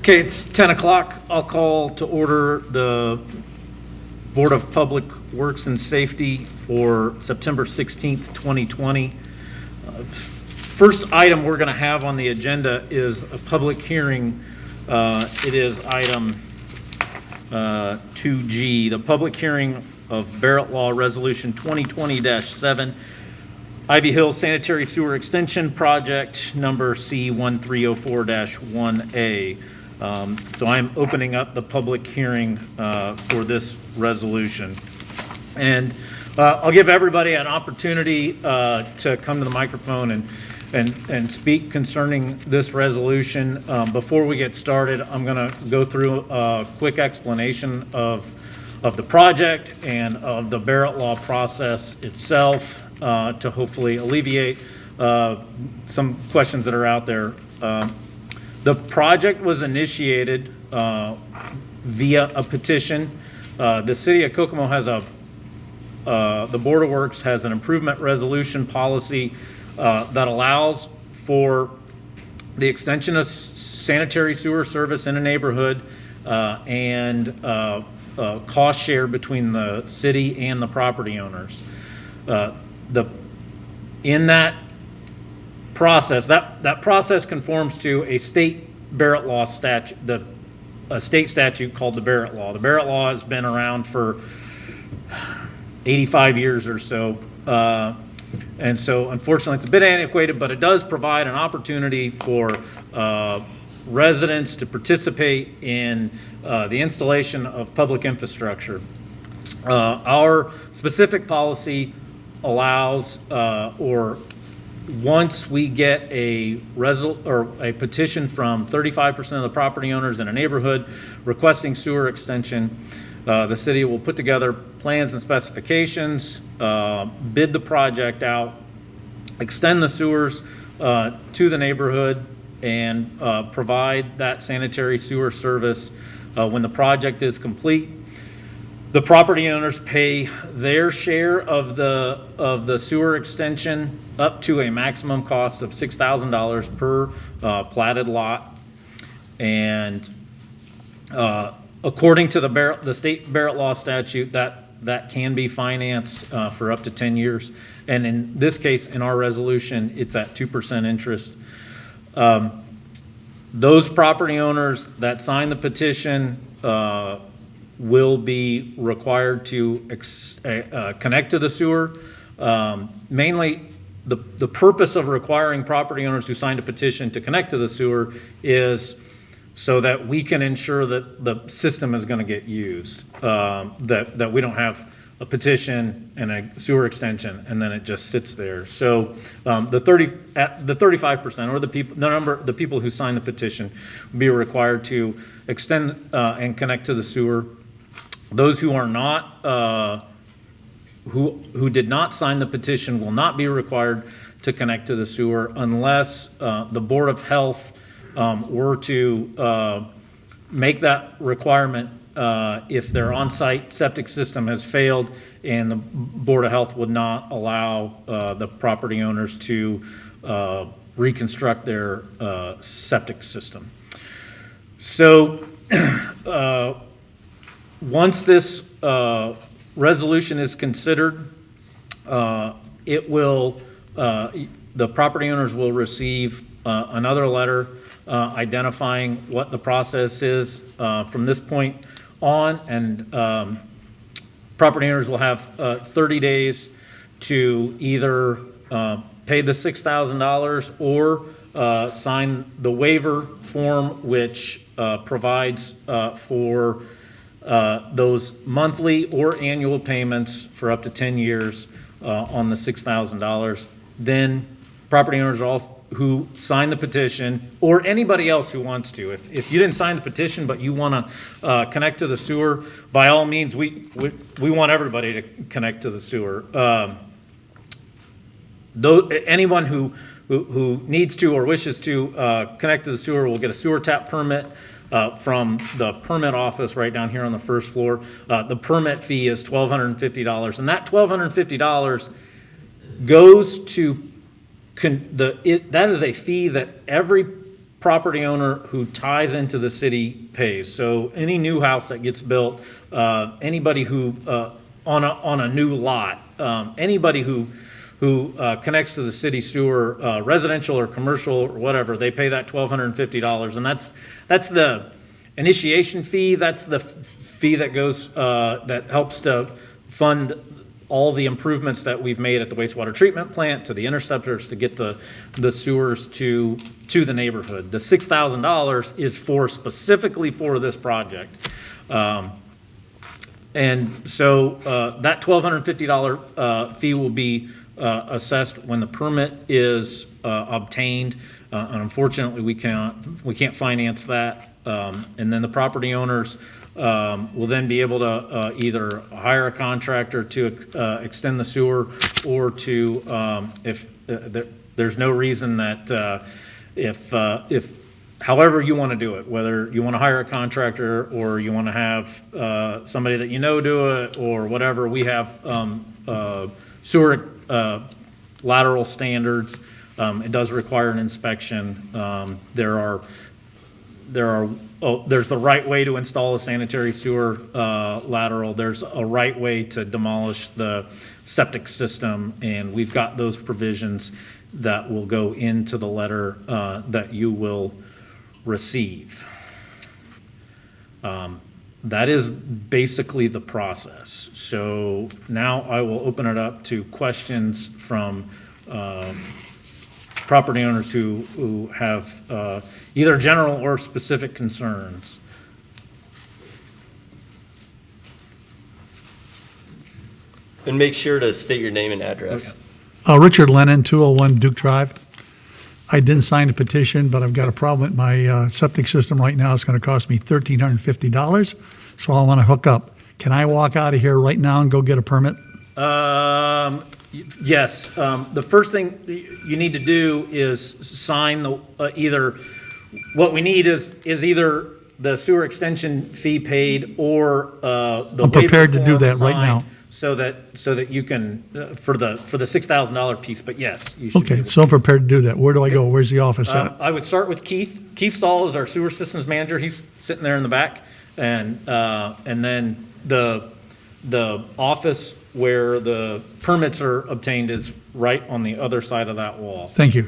Okay, it's 10 o'clock. I'll call to order the Board of Public Works and Safety for September 16th, 2020. First item we're going to have on the agenda is a public hearing. It is item 2G, the public hearing of Barrett Law Resolution 2020-7, Ivy Hill Sanitary Sewer Extension Project number C1304-1A. So I'm opening up the public hearing for this resolution. And I'll give everybody an opportunity to come to the microphone and speak concerning this resolution. Before we get started, I'm going to go through a quick explanation of the project and of the Barrett Law process itself to hopefully alleviate some questions that are out there. The project was initiated via a petition. The city of Kokomo has the Board of Works has an improvement resolution policy that allows for the extension of sanitary sewer service in a neighborhood and cost share between the city and the property owners. In that process, that process conforms to a state Barrett Law statute, a state statute called the Barrett Law. The Barrett Law has been around for 85 years or so, and so unfortunately it's a bit antiquated, but it does provide an opportunity for residents to participate in the installation of public infrastructure. Our specific policy allows, or once we get a petition from 35% of the property owners in a neighborhood requesting sewer extension, the city will put together plans and specifications, bid the project out, extend the sewers to the neighborhood, and provide that sanitary sewer service when the project is complete. The property owners pay their share of the sewer extension up to a maximum cost of $6,000 per platted lot, and according to the state Barrett Law statute, that can be financed for up to 10 years, and in this case, in our resolution, it's at 2% interest. Those property owners that sign the petition will be required to connect to the sewer. Mainly, the purpose of requiring property owners who signed a petition to connect to the sewer is so that we can ensure that the system is going to get used, that we don't have a petition and a sewer extension and then it just sits there. So the 35%, or the people who sign the petition, will be required to extend and connect to the sewer. Those who are not, who did not sign the petition, will not be required to connect to the sewer unless the Board of Health were to make that requirement if their on-site septic system has failed, and the Board of Health would not allow the property owners to reconstruct their septic system. So once this resolution is considered, the property owners will receive another letter identifying what the process is from this point on, and property owners will have 30 days to either pay the $6,000 or sign the waiver form, which provides for those monthly or annual payments for up to 10 years on the $6,000. Then property owners who sign the petition, or anybody else who wants to, if you didn't sign the petition but you want to connect to the sewer, by all means, we want everybody to connect to the sewer. Anyone who needs to or wishes to connect to the sewer will get a sewer tap permit from the permit office right down here on the first floor. The permit fee is $1,250, and that $1,250 goes to that is a fee that every property owner who ties into the city pays. So any new house that gets built, anybody who, on a new lot, anybody who connects to the city sewer, residential or commercial or whatever, they pay that $1,250. And that's the initiation fee. That's the fee that goes, that helps to fund all the improvements that we've made at the wastewater treatment plant, to the interceptors, to get the sewers to the neighborhood. The $6,000 is specifically for this project. And so that $1,250 fee will be assessed when the permit is obtained. And unfortunately, we can't finance that. And then the property owners will then be able to either hire a contractor to extend the sewer, or to, if there's no reason that if however you want to do it, whether you want to hire a contractor or you want to have somebody that you know do it or whatever, we have sewer lateral standards. It does require an inspection. There's the right way to install a sanitary sewer lateral. There's a right way to demolish the septic system, and we've got those provisions that will go into the letter that you will receive. That is basically the process. So now I will open it up to questions from property owners who have either general or specific concerns. And make sure to state your name and address. Okay. Richard Lennon, 201 Duke Drive. I didn't sign a petition, but I've got a problem with my septic system right now. It's going to cost me $1,350, so I want to hook up. Can I walk out of here right now and go get a permit? Yes. The first thing you need to do is sign the either. What we need is either the sewer extension fee paid or the. I'm prepared to do that right signed, now. So that you can for the $6,000 piece. But yes, you should. Okay, so I'm prepared to do that. Where do I go? Where's the office at? I would start with Keith. Keith Stahl is our sewer systems manager. He's sitting there in the back, and then the office where the permits are obtained is right on the other side of that wall. Thank you.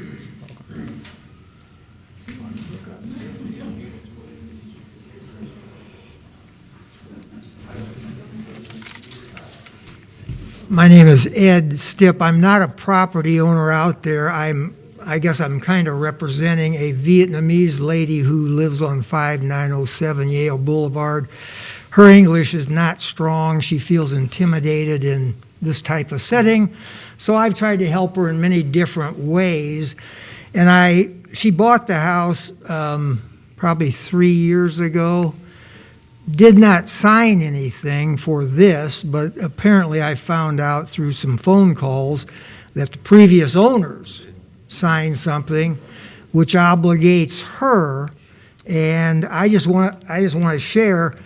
My name is Ed Stipp. I'm not a property owner out there. I guess I'm kind of representing a Vietnamese lady who lives on 5907 Yale Boulevard. Her English is not strong. She feels intimidated in this type of setting. So I've tried to help her in many different ways. And she bought the house probably 3 years ago. Did not sign anything for this, but apparently I found out through some phone calls that the previous owners signed something which obligates her. And I just want to share,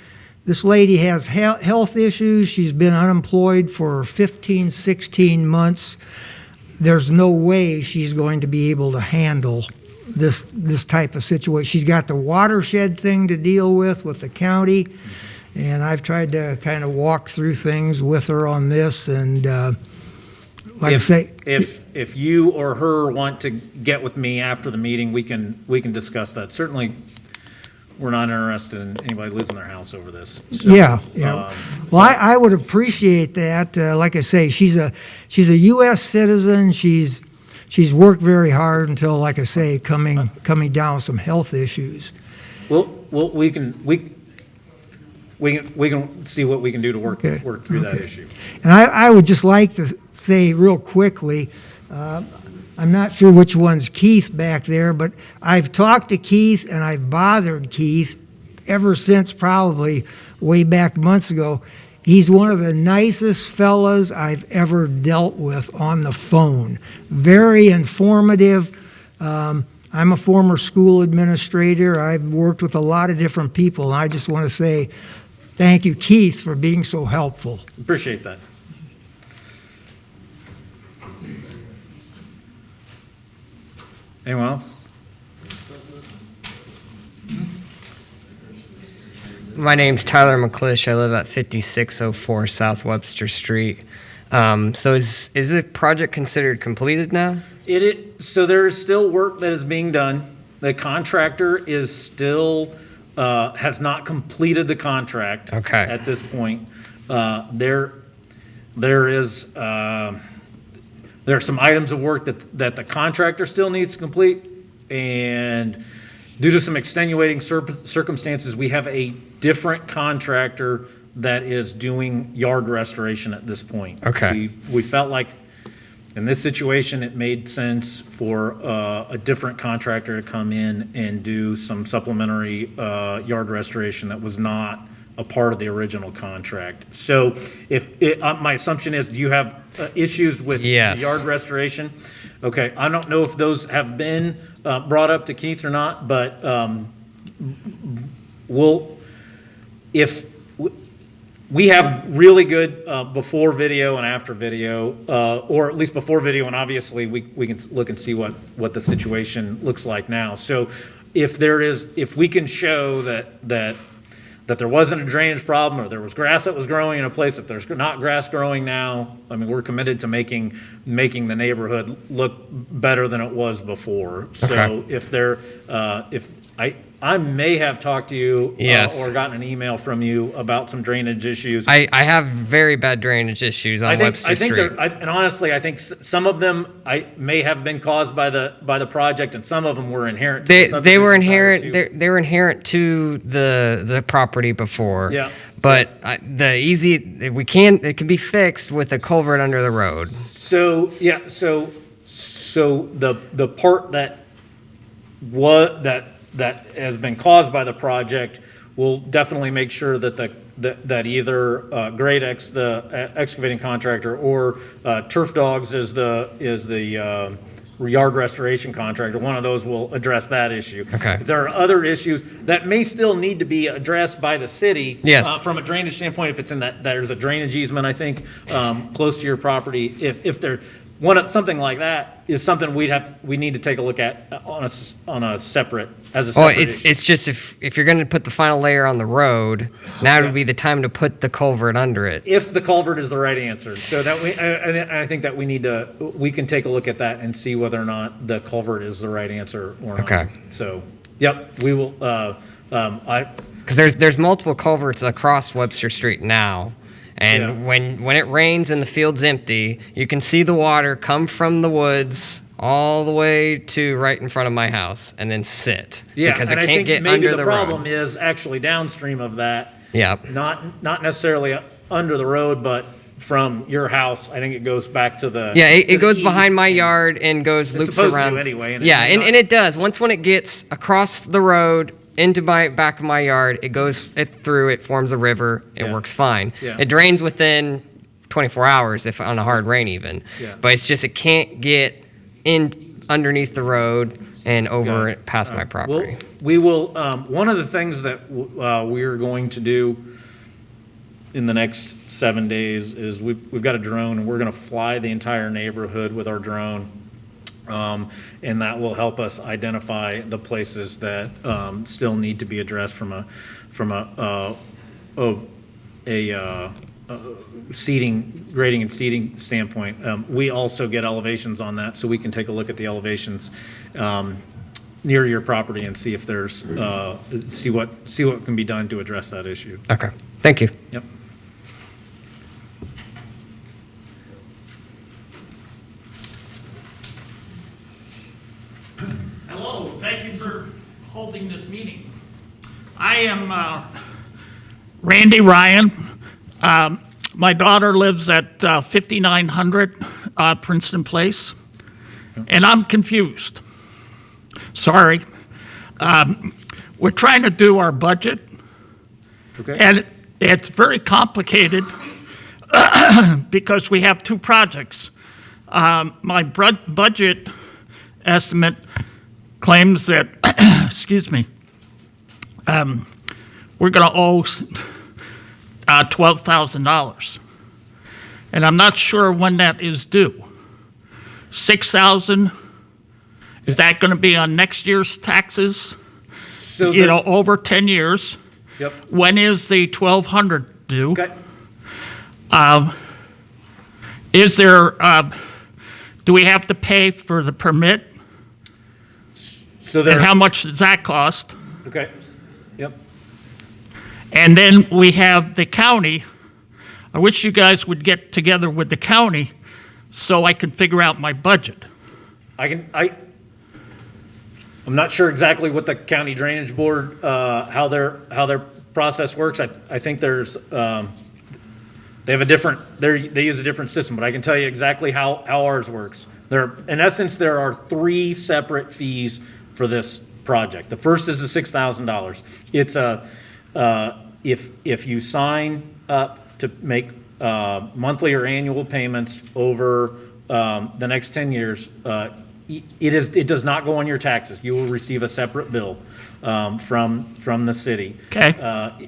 this lady has health issues. She's been unemployed for 15, 16 months. There's no way she's going to be able to handle this type of situation. She's got the watershed thing to deal with the county, and I've tried to kind of walk through things with her on this. And if you or her want to get with me after the meeting, we can discuss that. Certainly, we're not interested in anybody losing their house over this. So, yeah. Well, I would appreciate that. Like I say, she's a U.S. citizen. She's worked very hard until, like I say, coming down with some health issues. Well, we can see what we can do to work through that issue. And I would just like to say real quickly, I'm not sure which one's Keith back there, but I've talked to Keith and I've bothered Keith ever since probably way back months ago. He's one of the nicest fellas I've ever dealt with on the phone. Very informative. I'm a former school administrator. I've worked with a lot of different people, and I just want to say thank you, Keith, for being so helpful. Appreciate that. Anyone else? My name's Tyler McClish. I live at 5604 South Webster Street. So is the project considered completed now? So there is still work that is being done. The contractor is still, has not completed the contract. Okay. At this point. There are some items of work that the contractor still needs to complete. And due to some extenuating circumstances, we have a different contractor that is doing yard restoration at this point. Okay. We felt like in this situation, it made sense for a different contractor to come in and do some supplementary yard restoration that was not a part of the original contract. So my assumption is, do you have issues with the Yes. yard restoration? Okay, I don't know if those have been brought up to Keith or not, but we have really good before video and after video, or at least before video, and obviously we can look and see what the situation looks like now. So if we can show that there wasn't a drainage problem, or there was grass that was growing in a place that there's not grass growing now, I mean, we're committed to making the neighborhood look better than it was before. So Okay. I may have talked to you Yes. or gotten an email from you about some drainage issues. I have very bad drainage issues on Webster Street. And honestly, I think some of them may have been caused by the project, and some of them were inherent. To the They subdivision were prior inherent. to. They were inherent to the property before. Yeah. But it can be fixed with a culvert under the road. So yeah, so the part that has been caused by the project, will definitely make sure that either Great X, the excavating contractor, or Turf Dogs is the yard restoration contractor. One of those will address that issue. Okay. If there are other issues that may still need to be addressed by the city. Yes. From a drainage standpoint, if it's in there's a drainage easement, I think, close to your property. If there, something like that is something we need to take a look at on a separate issue. It's just if you're going to put the final layer on the road, now would be the time to put the culvert under it. If the culvert is the right answer. So that I think that we can take a look at that and see whether or not the culvert is the right answer or not. Okay. So, yep, we will, Because there's multiple culverts across Webster Street now. And Yeah. when it rains and the field's empty, you can see the water come from the woods all the way to right in front of my house and then sit. yeah, Because and it I can't think get maybe under the the problem road. is actually downstream of that. Yep. Not necessarily under the road, but from your house, I think it goes back to the. Yeah, to it the goes behind east my and- yard and goes It's loops supposed to around. anyway, and Yeah, it's not- and it does. Once when it gets across the road into my back of my yard, it goes through. It forms a river. It Yeah. works fine. Yeah. It drains within 24 hours if on a hard rain even. Yeah. But it's just it can't get in underneath the road and over past my property. We will, one of the things that we are going to do in the next 7 days is we've got a drone, and we're going to fly the entire neighborhood with our drone. And that will help us identify the places that still need to be addressed from a grading and seating standpoint. We also get elevations on that, so we can take a look at the elevations near your property and see if there's see what can be done to address that issue. Okay. Thank you. Yep. Hello, thank you for holding this meeting. I am Randy Ryan. My daughter lives at 5900 Princeton Place, and I'm confused. Sorry. We're trying to do our budget, Okay. and it's very complicated because we have two projects. My budget estimate claims that, excuse me, we're going to owe $12,000. And I'm not sure when that is due. $6,000, is that going to be on next year's taxes? So Over 10 years. Yep. When is the 1,200 due? Okay. Is there, do we have to pay for the permit? So And there, how much does that cost? okay, yep. And then we have the county. I wish you guys would get together with the county so I can figure out my budget. I'm not sure exactly what the county drainage board, how their process works. I think there's, they have a different, they use a different system, but I can tell you exactly how ours works. In essence, there are 3 separate fees for this project. The first is the $6,000. It's if you sign up to make monthly or annual payments over the next 10 years, it does not go on your taxes. You will receive a separate bill from the city. Okay.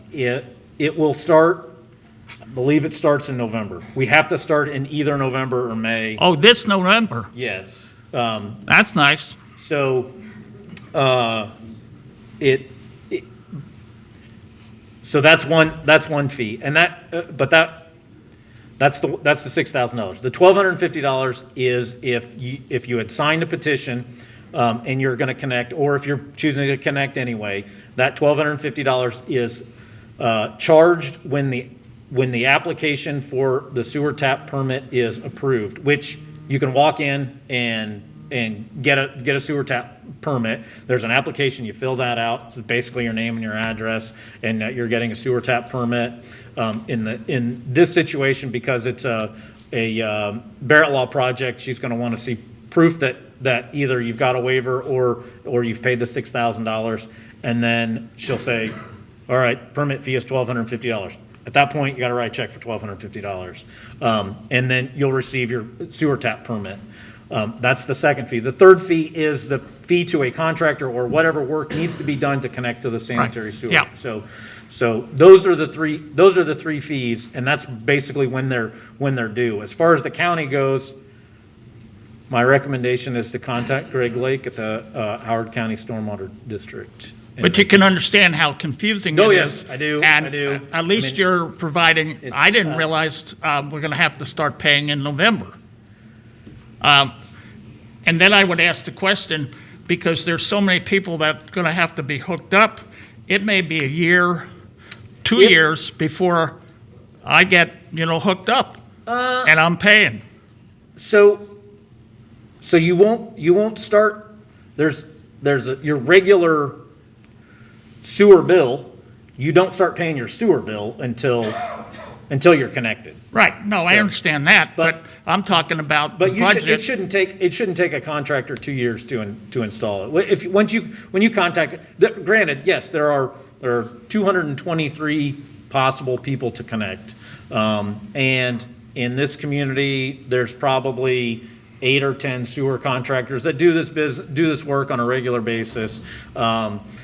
It will start, I believe it starts in November. We have to start in either November or May. Oh, this November. Yes. That's nice. So, so that's one fee, and that's the $6,000. The $1,250 is if you had signed a petition, and you're gonna connect, or if you're choosing to connect anyway, that $1,250 is, charged when the application for the sewer tap permit is approved, which you can walk in and get a sewer tap permit. There's an application, you fill that out, it's basically your name and your address, and that you're getting a sewer tap permit. In this situation, because it's a Barrett Law project, she's gonna wanna see proof that either you've got a waiver or you've paid the $6,000, and then she'll say, all right, permit fee is $1,250. At that point, you gotta write a check for $1,250. And then you'll receive your sewer tap permit. That's the second fee. The third fee is the fee to a contractor or whatever work needs to be done to connect to the sanitary sewer. Yeah. So those are the three fees, and that's basically when they're due. As far as the county goes, my recommendation is to contact Greg Lake at the Howard County Stormwater District. But you can understand how confusing it is. Oh, yes, I do, And I do. at least I mean, you're providing, I didn't realize we're going to have to start paying in November. And then I would ask the question, because there's so many people that are going to have to be hooked up, it may be a year, 2 If- years before I get, hooked up. And I'm paying. So you won't start, there's your regular sewer bill, you don't start paying your sewer bill until you're connected. Right, no, I So- understand that, but I'm talking about the But it budget. shouldn't take a contractor 2 years to install it. When you contact, granted, yes, there are 223 possible people to connect. And in this community, there's probably 8 or 10 sewer contractors that do this work on a regular basis.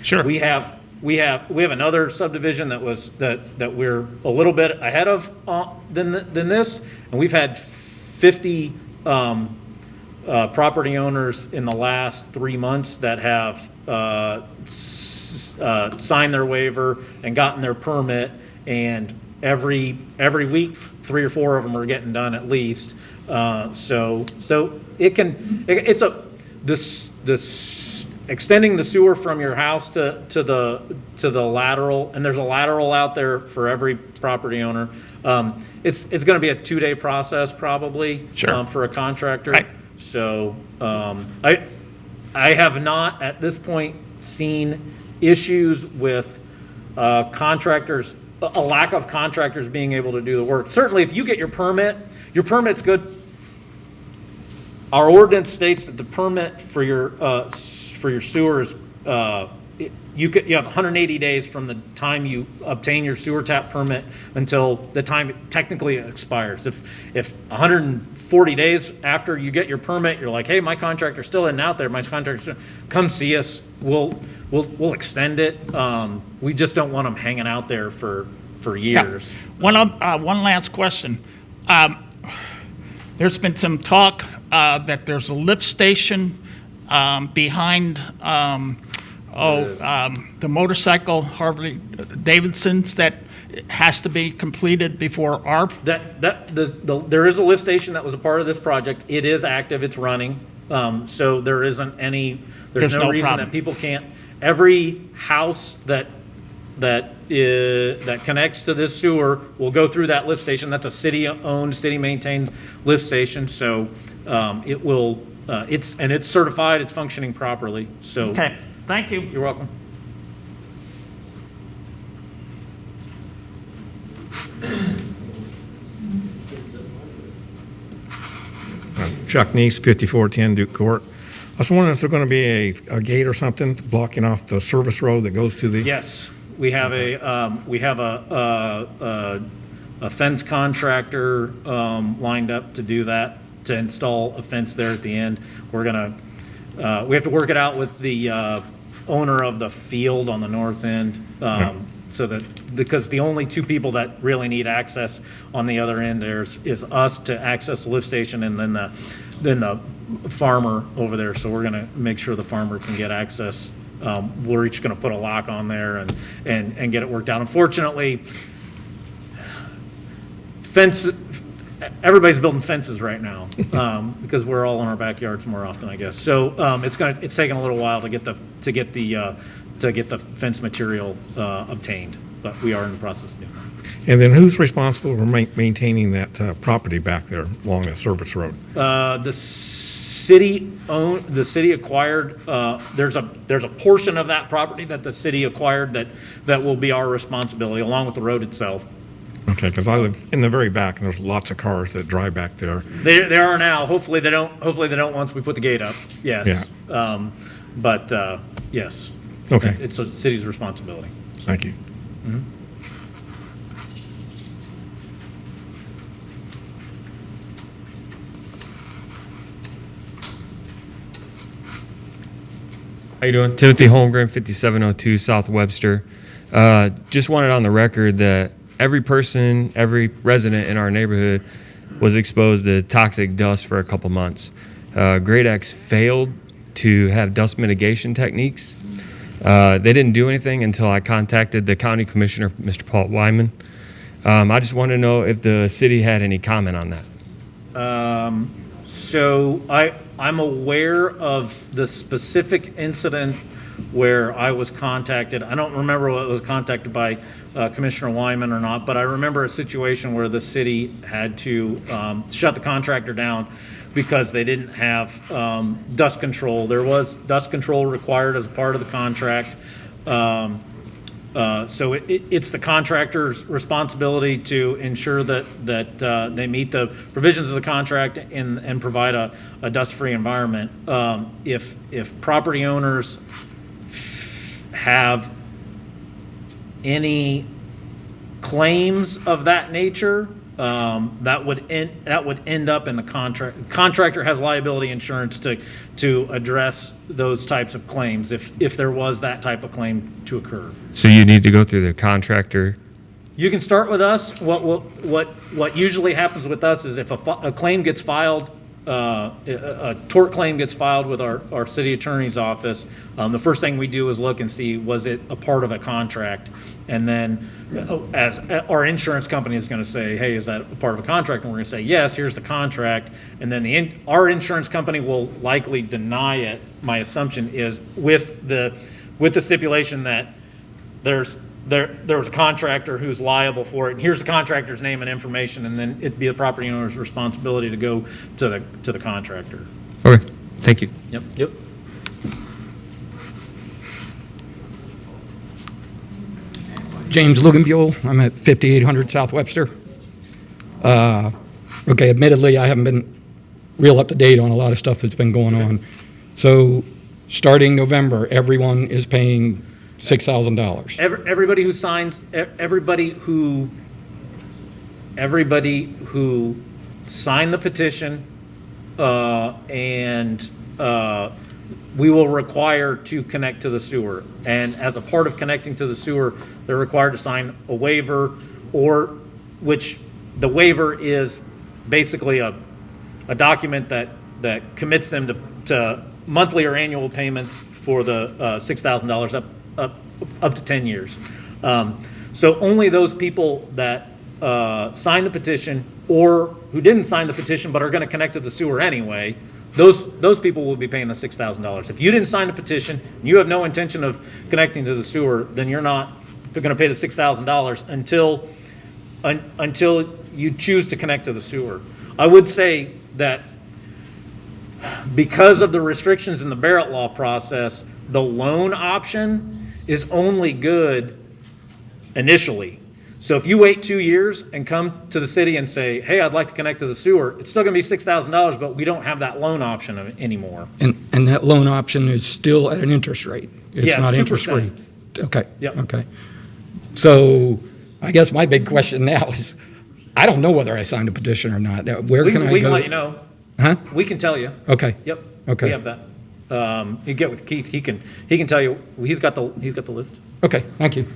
Sure. We have another subdivision that we're a little bit ahead of than this, and we've had 50 property owners in the last 3 months that have signed their waiver and gotten their permit, and every week 3 or 4 of them are getting done at least. So extending the sewer from your house to the lateral, and there's a lateral out there for every property owner. It's going to be a 2-day process probably. Sure. For a contractor. Right. So I have not at this point seen issues with contractors, a lack of contractors being able to do the work. Certainly, if you get your permit's good. Our ordinance states that the permit for your sewer is, you have 180 days from the time you obtain your sewer tap permit until the time it technically expires. If 140 days after you get your permit, you're like, hey, my contractor's still isn't out there, come see us, we'll extend it. We just don't want them hanging out there for years. One last question. There's been some talk that there's a lift station behind the motorcycle Harley Davidsons that has to be completed before ARP? There is a lift station that was a part of this project. It is active, it's running. So there's There's no no reason problem. that people can't, every house that connects to this sewer will go through that lift station. That's a city-owned, city-maintained lift station, so it will, it's certified, it's functioning properly, so. Okay, thank you. You're welcome. Chuck Neese, 5410 Duke Court. I was wondering if there's going to be a gate or something blocking off the service road that goes to the... Yes, we have a fence contractor lined up to do that, to install a fence there at the end. We're gonna, we have to work it out with the owner of the field on the north end, so that, because the only two people that really need access on the other end there is us to access the lift station, and then the farmer over there. So we're gonna make sure the farmer can get access. We're each gonna put a lock on there and get it worked out. Unfortunately, everybody's building fences right now, because we're all in our backyards more often, I guess. So it's taking a little while to get the fence material obtained, but we are in the process of doing that. And then who's responsible for maintaining that property back there along the service road? The city acquired, there's a portion of that property that the city acquired that will be our responsibility, along with the road itself. Okay, because I live in the very back, and there's lots of cars that drive back there. They are now. Hopefully they don't once we put the gate up. Yes. Yeah. But yes. Okay. It's the city's responsibility. Thank you. How you doing? Timothy Holmgren, 5702 South Webster. Just wanted on the record that every person, every resident in our neighborhood was exposed to toxic dust for a couple months. Grade X failed to have dust mitigation techniques. They didn't do anything until I contacted the county commissioner, Mr. Paul Wyman. I just wanted to know if the city had any comment on that. So I'm aware of the specific incident where I was contacted. I don't remember what was contacted by Commissioner Wyman or not, but I remember a situation where the city had to shut the contractor down because they didn't have dust control. There was dust control required as a part of the contract. So it's the contractor's responsibility to ensure that they meet the provisions of the contract and provide a dust-free environment. If property owners have any claims of that nature, that would end up in the contract. Contractor has liability insurance to address those types of claims if there was that type of claim to occur. So you need to go through the contractor. You can start with us. What usually happens with us is if a claim gets filed, a tort claim gets filed with our city attorney's office, the first thing we do is look and see, was it a part of a contract? And then as our insurance company is going to say, hey, is that a part of a contract? And we're going to say, yes, here's the contract. And then our insurance company will likely deny it. My assumption is with the stipulation that there was a contractor who's liable for it, and here's the contractor's name and information, and then it'd be the property owner's responsibility to go to the contractor. Okay, thank you. Yep. James Luganbuell. I'm at 5800 South Webster. Okay, admittedly, I haven't been real up to date on a lot of stuff that's been going on. So, starting November, everyone is paying $6,000. Everybody who signs, everybody who signed the petition, and we will require to connect to the sewer. And as a part of connecting to the sewer, they're required to sign a waiver, which the waiver is basically a document that commits them to monthly or annual payments for the $6,000 up to 10 years. So only those people that signed the petition or who didn't sign the petition but are going to connect to the sewer anyway, those people will be paying the $6,000. If you didn't sign a petition, and you have no intention of connecting to the sewer, then they're going to pay the $6,000 until you choose to connect to the sewer. I would say that because of the restrictions in the Barrett Law process, the loan option is only good initially. So if you wait 2 years and come to the city and say, hey, I'd like to connect to the sewer, it's still gonna be $6,000, but we don't have that loan option anymore. And that loan option is still at an interest rate? It's Yeah, not it's 2%. interest-free? Okay. Yep. Okay. So I guess my big question now is, I don't know whether I signed a petition or not. Where can I go? We can let you know. Huh? We can tell you. Okay. Yep. Okay. We have that. You get with Keith, he can tell you, he's got the list. Okay, thank you.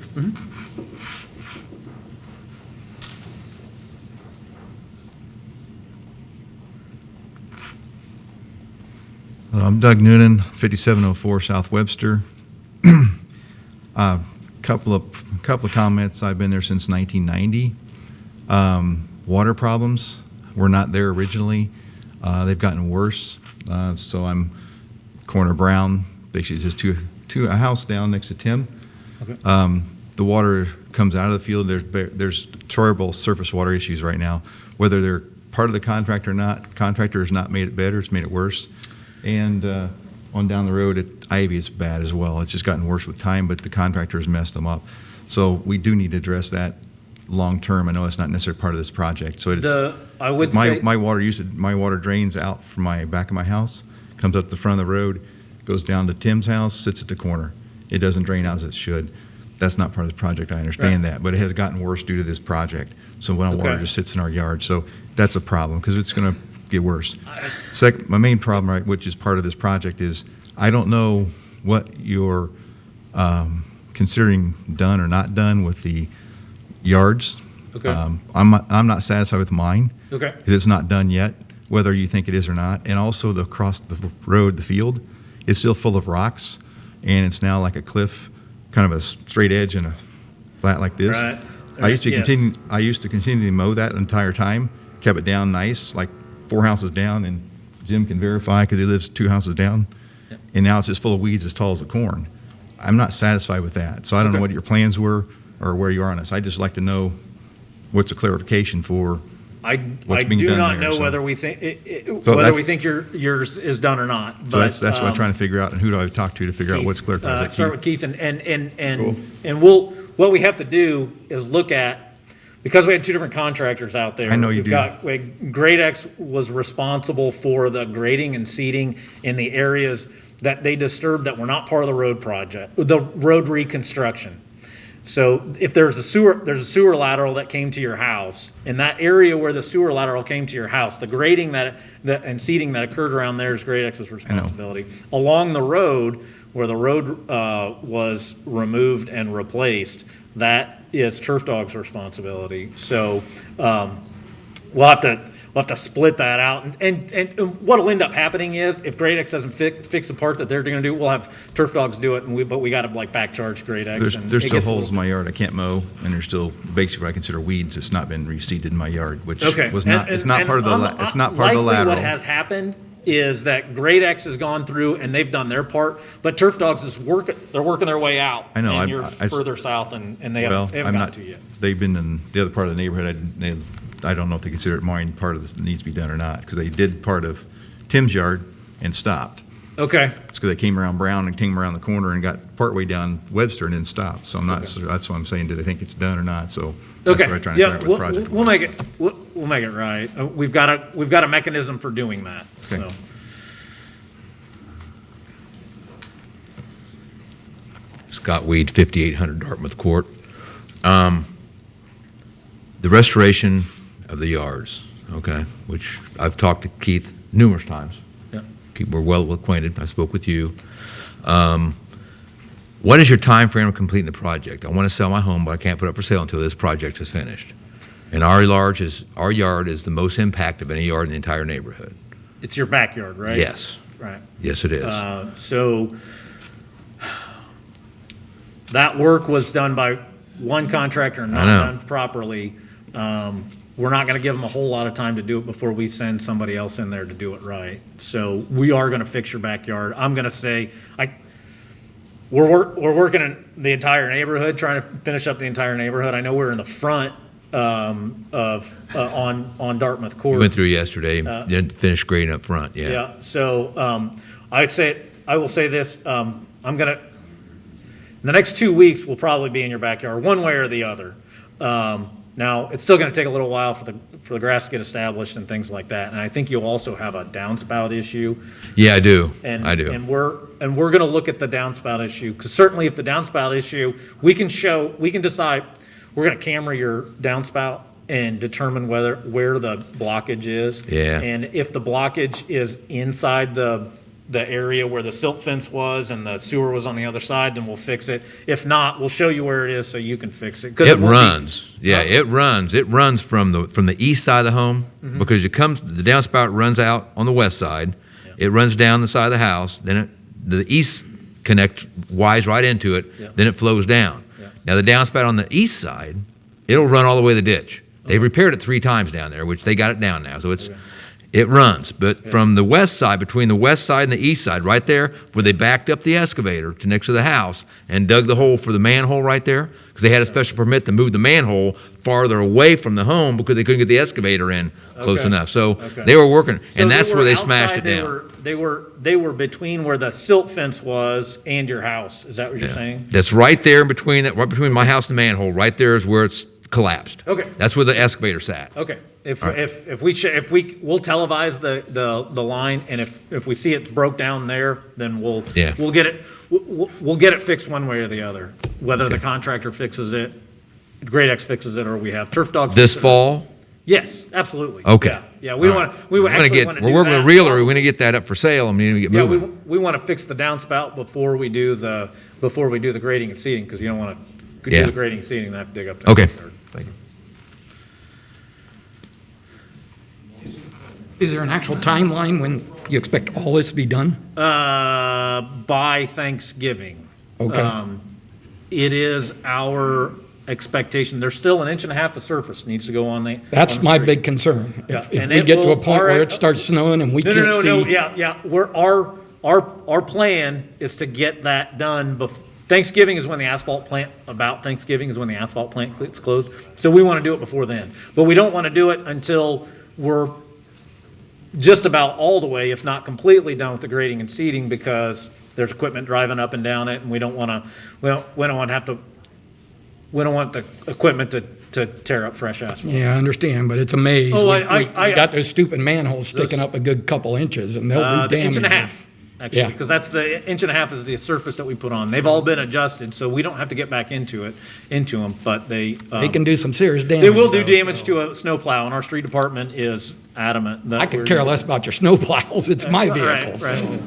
I'm Doug Noonan, 5704 South Webster. Couple of comments. I've been there since 1990. Water problems were not there originally. They've gotten worse. So I'm corner Brown, basically just a house down next to Tim. Okay. The water comes out of the field. There's terrible surface water issues right now. Whether they're part of the contract or not, contractor has not made it better. It's made it worse. And on down the road at Ivy, it's bad as well. It's just gotten worse with time, but the contractor has messed them up. So we do need to address that long term. I know it's not necessarily part of this project. So I would say my water drains out from my back of my house, comes up the front of the road, goes down to Tim's house, sits at the corner. It doesn't drain out as it should. That's not part of the project. I understand that, but it has gotten worse due to this project. So when water just sits in our yard, so that's a problem because it's going to get worse. Second, my main problem, right, which is part of this project, is I don't know what you're considering done or not done with the yards. Okay. I'm not satisfied with mine. Okay. Because it's not done yet, whether you think it is or not. And also across the road, the field, is still full of rocks, and it's now like a cliff, kind of a straight edge and a flat like this. Right. I used to Yes. continue to mow that entire time, kept it down nice, like 4 houses down, and Jim can verify because he lives 2 houses down. Yep. And now it's just full of weeds as tall as the corn. I'm not satisfied with that. So I don't know what your plans were or where you are on this. I'd just like to know what's a clarification for I what's being do done not there, know so. whether we think So whether we that's- think yours is done or not. So that's what I'm trying to to figure out, and who do I talk to figure out what's clarified. Is that Start Keith? with Keith, and Cool. what we have to do is look at, because we had 2 different contractors out there. I know you do. Grade X was responsible for the grading and seeding in the areas that they disturbed that were not part of the road project, the road reconstruction. So if there's a sewer lateral that came to your house, in that area where the sewer lateral came to your house, the grading and seeding that occurred around there is Grade X's responsibility. Along the road, where the road was removed and replaced, that is Turf Dog's responsibility. So we'll have to split that out. And what'll end up happening is, if Grade X doesn't fix the part that they're going to do, we'll have Turf Dogs do it, but we got to back charge Grade X. There's still holes in my yard I can't mow, and there's still basically what I consider weeds that's not been reseeded in my yard, which was not, it's not part of the lateral. Likely what has happened is that Grade X has gone through and they've done their part, but Turf Dogs they're working their way out. I know, And you're further south and they haven't I'm got not, to you yet. they've been in the other part of the neighborhood. I don't know if they consider it mine part of this that needs to be done or not, because they did part of Tim's yard and stopped. Okay. It's because they came around Brown and came around the corner and got partway down Webster and then stopped. So I'm not, that's what I'm saying, do they think it's done or not? So that's what I'm trying to figure out with the project. We'll make it. We'll make it right. We've got a mechanism for doing that. Okay. So. Scott Weed, 5800 Dartmouth Court. The restoration of the yards, okay, which I've talked to Keith numerous times. Yeah. We're well acquainted. I spoke with you. What is your time frame of completing the project? I want to sell my home, but I can't put it up for sale until this project is finished. And our yard is the most impact of any yard in the entire neighborhood. It's your backyard, right? Yes. Right. Yes, it is. So that work was done by one contractor and not know. done properly, we're not gonna give them a whole lot of time to do it before we send somebody else in there to do it right. So we are gonna fix your backyard. I'm gonna say, we're working in the entire neighborhood, trying to finish up the entire neighborhood. I know we're in the front, on Dartmouth Court. We went through yesterday, didn't finish grading up front, yeah. Yeah, so, I will say this, in the next 2 weeks, we'll probably be in your backyard, one way or the other. Now, it's still gonna take a little while for the grass to get established and things like that, and I think you'll also have a downspout issue. Yeah, I do. And, I do. And we're gonna look at the downspout issue, because certainly if the downspout issue, we can decide, we're gonna camera your downspout and determine where the blockage is. Yeah. And if the blockage is inside the area where the silt fence was and the sewer was on the other side, then we'll fix it. If not, we'll show you where it is so you can fix it. 'Cause It won't be- runs. Yeah, it runs. It runs from the east side of the home because the downspout runs out on the west side. It runs down the side of the house. Then the east connect wires right into it. Yeah. Then it flows down. Yeah. Now the downspout on the east side, it'll run all the way to the ditch. They've repaired it 3 times down there, which they got it down now. So it runs. But from the west side, between the west side and the east side, right there, where they backed up the excavator to next to the house and dug the hole for the manhole right there, because they had a special permit to move the manhole farther away from the home because they couldn't get the excavator in close Okay. enough. So Okay. they were working, So and that's where were they smashed outside, it down. They were between where the silt fence was and your house. Is that what you're saying? That's right there in between that, right between my house and the manhole. Right there is where it's collapsed. Okay. That's where the excavator sat. Okay. If All right. we'll televise the line, and if we see it broke down there, then we'll get it fixed one way or the other. Whether the contractor fixes it, Great X fixes it, or we have turf dogs. This fix it. fall. Yes, absolutely. Okay. Yeah. We All want right. we We're actually gonna want to we're working with a realtor. We want to get that up for sale and we need to get Yeah, moving. we want to fix the downspout before we do the grading and seeding, because you don't want to Yeah. do the grading and seeding and have to dig up. the Okay. dirt. Thank you. Is there an actual timeline when you expect all this to be done? By Thanksgiving. Okay. It is our expectation. There's still 1.5 inches of surface needs to go on the. That's on the my street. big concern. Yeah, If and we it get to will- a point where it starts snowing and we No, can't no, see. no, yeah. Our plan is to get that done Thanksgiving is when the asphalt plant, about Thanksgiving is when the asphalt plant gets closed. So we want to do it before then. But we don't want to do it until we're just about all the way, if not completely done with the grading and seeding, because there's equipment driving up and down it, and we don't want the equipment to tear up fresh asphalt. Yeah, I understand, but it's a maze. Oh, We got those stupid manholes sticking Those- up a good couple inches and they'll do damage. The 1.5 inches, actually, Yeah. because that's the 1.5 inches is the surface that we put on. They've all been adjusted, so we don't have to get back into them, but they. They can do some serious damage. They will do though, damage so. to a snowplow, and our street department is adamant that. I could care less about your snow plows. It's my Right, vehicle, right. so.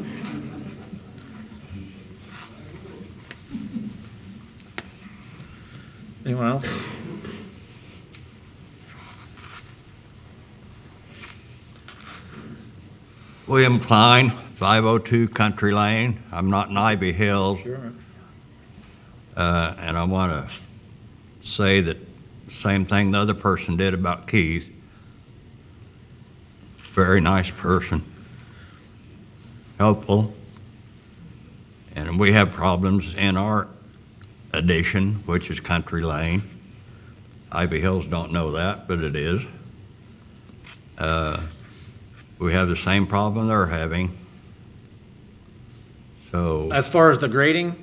Anyone else? William Klein, 502 Country Lane. I'm not in Ivy Hills. Sure. And I want to say that same thing the other person did about Keith. Very nice person. Helpful. And we have problems in our addition, which is Country Lane. Ivy Hills don't know that, but it is. We have the same problem they're having. So, As far as the grading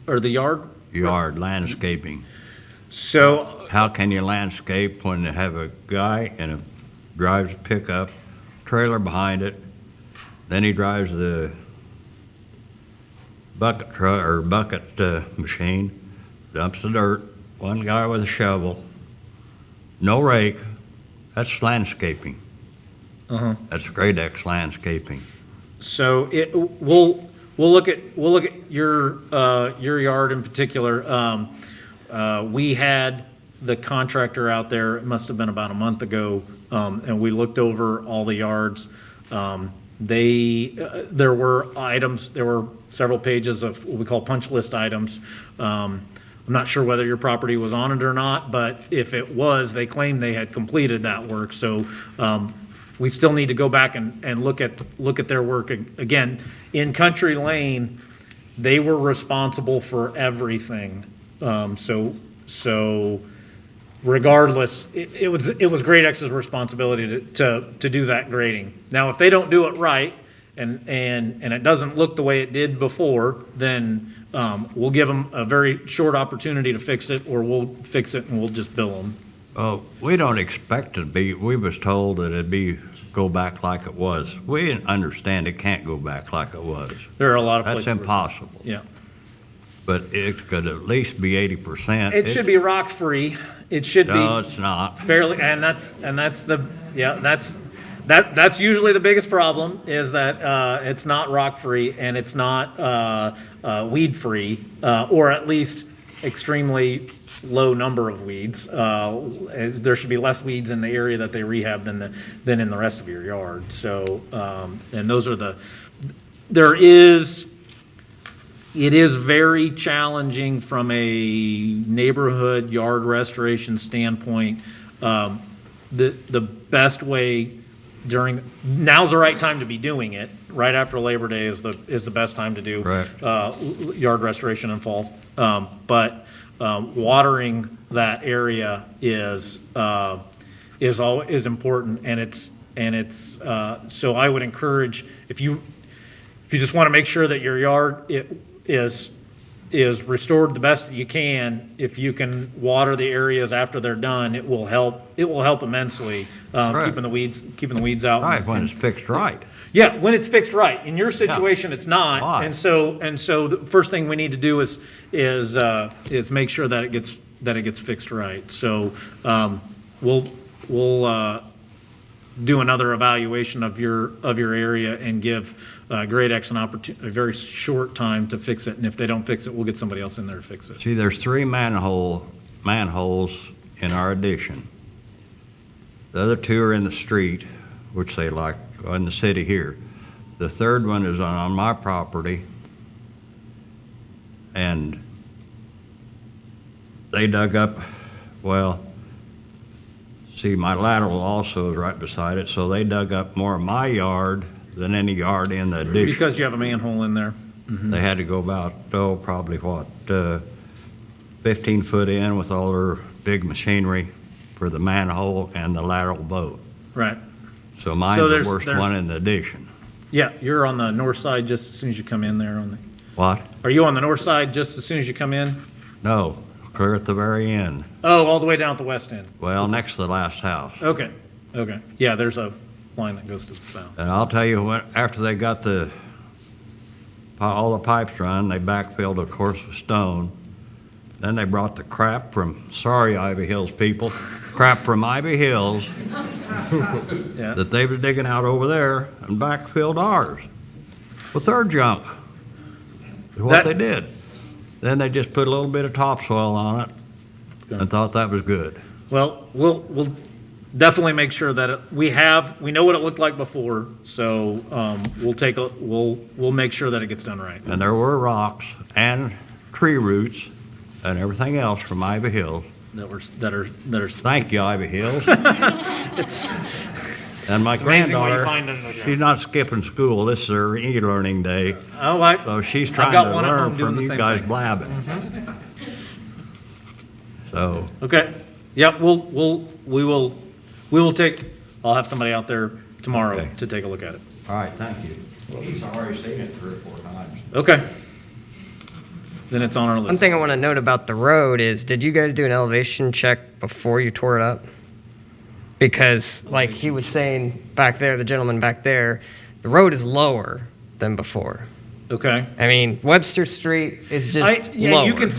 or the yard? yard landscaping. So, How can you landscape when you have a guy drives a pickup, trailer behind it, then he drives the bucket truck or bucket machine, dumps the dirt, one guy with a shovel, no rake, that's landscaping. That's Great X landscaping. so we'll look at your yard in particular. We had the contractor out there, it must have been about a month ago, and we looked over all the yards. There were several pages of what we call punch list items. I'm not sure whether your property was on it or not, but if it was, they claimed they had completed that work. So we still need to go back and look at their work again. In Country Lane, they were responsible for everything. So regardless, it was Great X's responsibility to do that grading. Now, if they don't do it right and it doesn't look the way it did before, then we'll give them a very short opportunity to fix it, or we'll fix it and we'll just bill them. We don't expect it to be, we was told that go back like it was. We understand it can't go back like it was. There are a lot of That's places where- impossible. Yeah. But it could at least be 80%. It should be rock-free. It should be. No, it's not. Fairly, and that's usually the biggest problem, is that it's not rock-free and it's not weed-free, or at least extremely low number of weeds. There should be less weeds in the area that they rehab than in the rest of your yard. So, and those are it is very challenging from a neighborhood yard restoration standpoint. The best way now's the right time to be doing it. Right after Labor Day is the best time to do yard restoration in fall. But watering that area is important, and it's so I would encourage, if you just want to make sure that your yard is restored the best that you can, if you can water the areas after they're done, it will help immensely, keeping the weeds out. Right, when it's fixed right. Yeah, when it's fixed right. In your situation, it's not. Why? And so the first thing we need to do is make sure that it gets fixed right. So we'll do another evaluation of your area and give Great X a very short time to fix it. And if they don't fix it, we'll get somebody else in there to fix it. See, there's 3 manholes in our addition. The other 2 are in the street, which they like in the city here. The third one is on my property, and they dug up, see, my lateral also is right beside it, so they dug up more of my yard than any yard in the addition. Because you have a manhole in there. They had to go about, probably 15 foot in with all their big machinery for the manhole and the lateral both. Right. So mine's the worst one in the addition. Yeah, you're on the north side just as soon as you come in there. What? Are you on the north side just as soon as you come in? No, clear at the very end. Oh, all the way down at the west end. Well, next to the last house. Okay. Yeah, there's a line that goes to the south. And I'll tell you what, after they got all the pipes run, they backfilled, of course, with stone. Then they brought the crap from, sorry, Ivy Hills people, crap from Ivy Hills that they were digging out over there and backfilled ours with their junk. Is what they did. Then they just put a little bit of topsoil on it and thought that was good. Well, we'll definitely make sure that we know what it looked like before, so we'll make sure that it gets done right. And there were rocks and tree roots and everything else from Ivy Hills. That are. Thank you, Ivy Hills. And my amazing what you granddaughter, find under the ground. she's not skipping school. This is her e-learning day. Oh, So she's I've trying got to one at learn home doing from the you same guys thing. blabbing. So, Okay. Yep. We will take. I'll have somebody out there tomorrow Okay. to take a look at it. all right, thank you. Well, he's already seen it 3 or 4 times. Okay. Then it's on our list. One thing I want to note about the road is, did you guys do an elevation check before you tore it up? Because, like he was saying back there, the gentleman back there, the road is lower than before. Okay. I mean, Webster Street is just lower. you can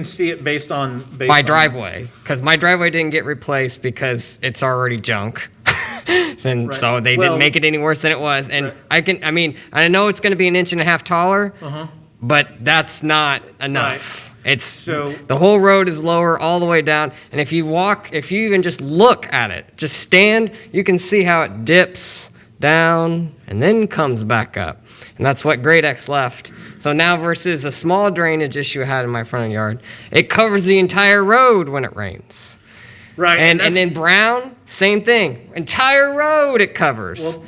see it based on My driveway, because my driveway didn't get replaced because it's already junk. And Right. so they Well- didn't make it any worse than it was. And Right. I know it's going to be 1.5 inches taller, Uh-huh. but that's not enough. It's So- the whole road is lower all the way down. And if you even just look at it, just stand, you can see how it dips down, and then comes back up. And that's what Grade X left. So now versus a small drainage issue I had in my front yard, it covers the entire road when it rains. Right. And that's- then Brown, same thing. Entire road it covers. Well,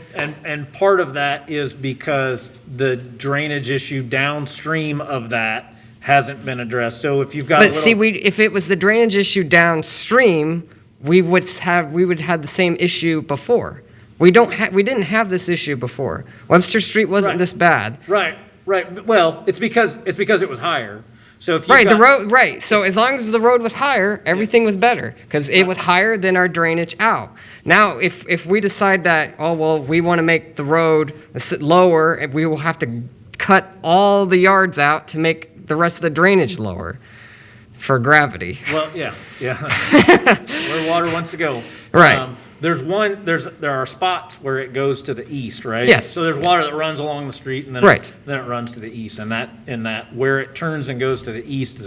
and part of that is because the drainage issue downstream of that hasn't been addressed. So if you've got a But little, see, if it was the drainage issue downstream, we would have the same issue before. We didn't have this issue before. Webster Street wasn't Right. this bad. right. Well, it's because it was higher. So if you Right, the road, right. So as long as the road was higher, everything was better because it was higher than our drainage out. Now, if we decide that, oh, well, we want to make the road lower, and we will have to cut all the yards out to make the rest of the drainage lower for gravity. Well, yeah. Where water wants to go. Right. There are spots where it goes to the east, right? Yes. So there's water that runs along the street and then Right. then it runs to the east, and that where it turns and goes to the east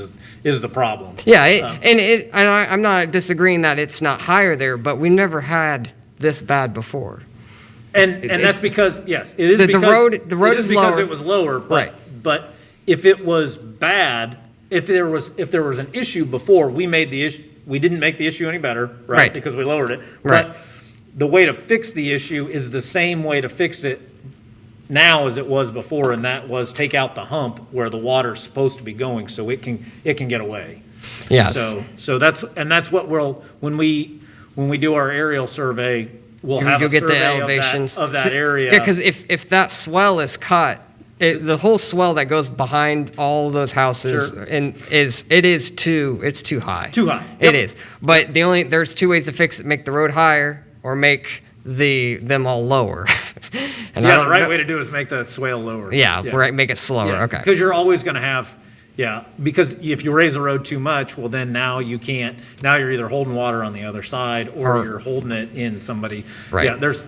is the problem. Yeah, I'm not disagreeing that it's not higher there, but we never had this bad before. And that's because, yes, it is The because road it is because lower. it was lower, Right. but if it was bad, if there was an issue before, we didn't make the issue any better, right? Right. Because we lowered it. Right. But the way to fix the issue is the same way to fix it now as it was before, and that was take out the hump where the water's supposed to be going so it can get away. Yes. So that's what when we do our aerial survey, we'll have You'll a get the survey elevations of that area. Yeah, because if that swell is cut, the whole swell that goes behind all those houses Sure. it's too high. Too high. It Yep. is. But there's two ways to fix it: make the road higher or make them all lower. And I Yeah, don't the right know- way to do it is make the swale lower. Yeah, right. Make it slower. Okay. Because you're always going to have, because if you raise the road too much, well, then now you can't, now you're either holding water on the other side or Or- you're holding it in somebody. Right. Yeah, there's.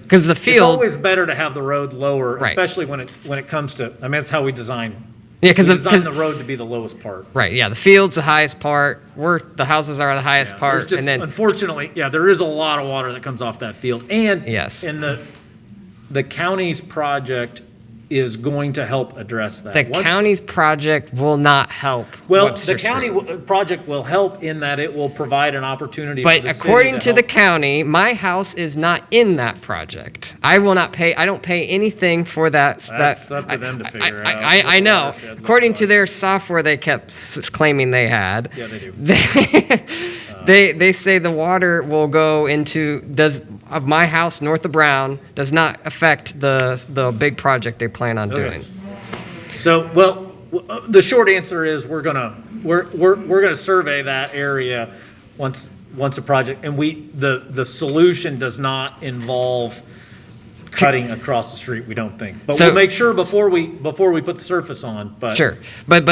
'Cause the It's field- always better to have the road lower, Right. especially when it comes to, I mean, that's how we design. Yeah, 'cause we of- design 'cause- the road to be the lowest part. Right. Yeah. The field's the highest part. The houses are the highest Yeah, part, there's just- and then unfortunately, there is a lot of water that comes off that field, and Yes. and the county's project is going to help address that. the Once- county's project will not help. Well, Webster the county Street. project will help in that it will provide an opportunity for But the city according to the help. county, my house is not in that project. I will not pay. I don't pay anything for that. That's up to them to figure out I what the know. watershed looks According to like. their software, they kept claiming they had. Yeah, they do. They say the water will go into of my house north of Brown does not affect the big project they plan on Okay. doing. So, well, the short answer is we're gonna survey that area once a project, and the solution does not involve cutting across the street, we don't think. But So- we'll make sure before we put the surface on, but. Sure, but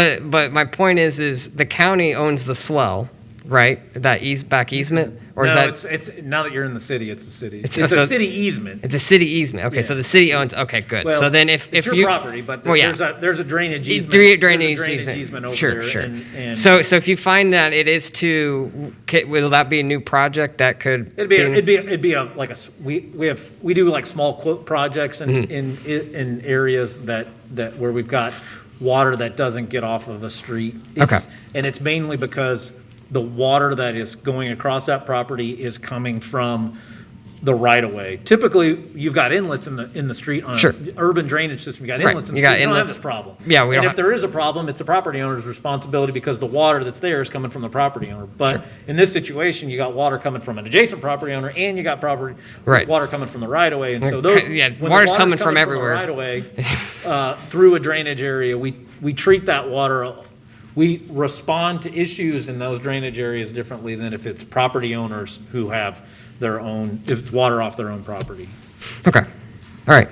my point is the county owns the swell, right? That back easement, or is No, that it's now that you're in the city, it's a city. It's- It's so- a city easement. it's a city easement? Okay, so the city owns. Okay, good. Well, So then if it's your you property, but well, yeah. there's a drainage easement. Drainage There's a easement. easement over Sure, there, sure. and So if you find that it is will that be a new project that could? it'd be we do like small quote projects Mm-hmm. in areas that where we've got water that doesn't get off of a street. Okay. And it's mainly because the water that is going across that property is coming from the right of way. Typically, you've got inlets in the street on Sure. an urban drainage system. You got Right. inlets in the You got street. You don't have inlets. this problem. Yeah, we and don't if there is a problem, it's the property owner's responsibility because the water that's there is coming from the property owner. But Sure. in this situation, you got water coming from an adjacent property owner, and you got Right. water coming from the right of way. And so Okay, those yeah, when the water's coming from the everywhere. right of way through a drainage area, we treat that water. We respond to issues in those drainage areas differently than if it's property owners who have if it's water off their own property. Okay. All right.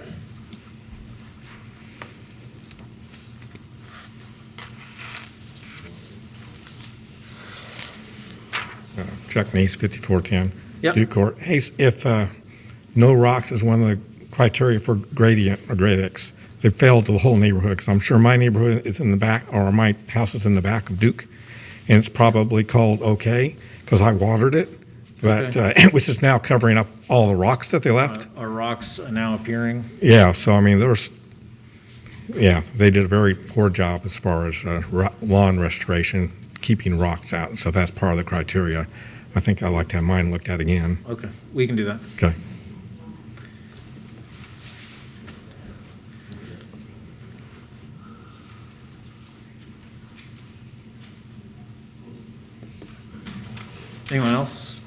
Chuck Neese, 5410 Yep. Duke Court. Hey, if no rocks is one of the criteria for gradient or grade X, they failed to the whole neighborhood, because I'm sure my neighborhood is in the back, or my house is in the back of Duke, and it's probably called okay, because I watered it, but, which is now covering up all the rocks that they left. Are rocks now appearing? Yeah, so I mean, they did a very poor job as far as lawn restoration, keeping rocks out, so that's part of the criteria. I think I'd like to have mine looked at again. Okay, we can do that. Okay. Anyone else?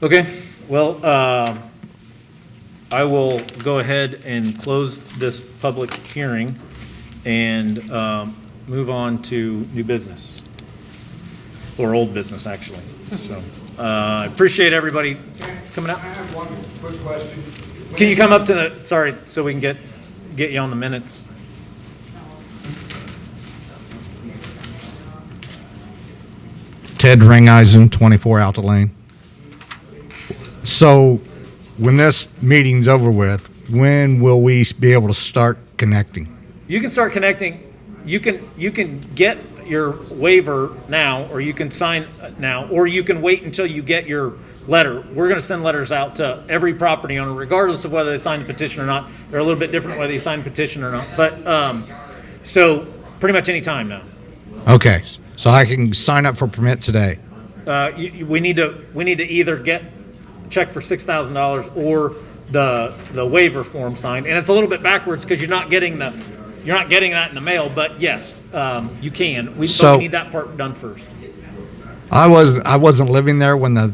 Okay, well, I will go ahead and close this public hearing and move on to new business, or old business, actually. So, I appreciate everybody coming out. I have one quick question. Can you come up to the, sorry, so we can get you on the minutes? Ted Ringeisen, 24 Alta Lane. So, when this meeting's over with, when will we be able to start connecting? You can start connecting. You can get your waiver now, or you can sign now, or you can wait until you get your letter. We're going to send letters out to every property owner, regardless of whether they sign the petition or not. They're a little bit different whether they sign the petition or not. But so pretty much any time now. Okay, so I can sign up for permit today. We need to either get a check for $6,000 or the waiver form signed, and it's a little bit backwards because you're not getting that in the mail. But yes, you can. But we need that part done first. I wasn't living there when the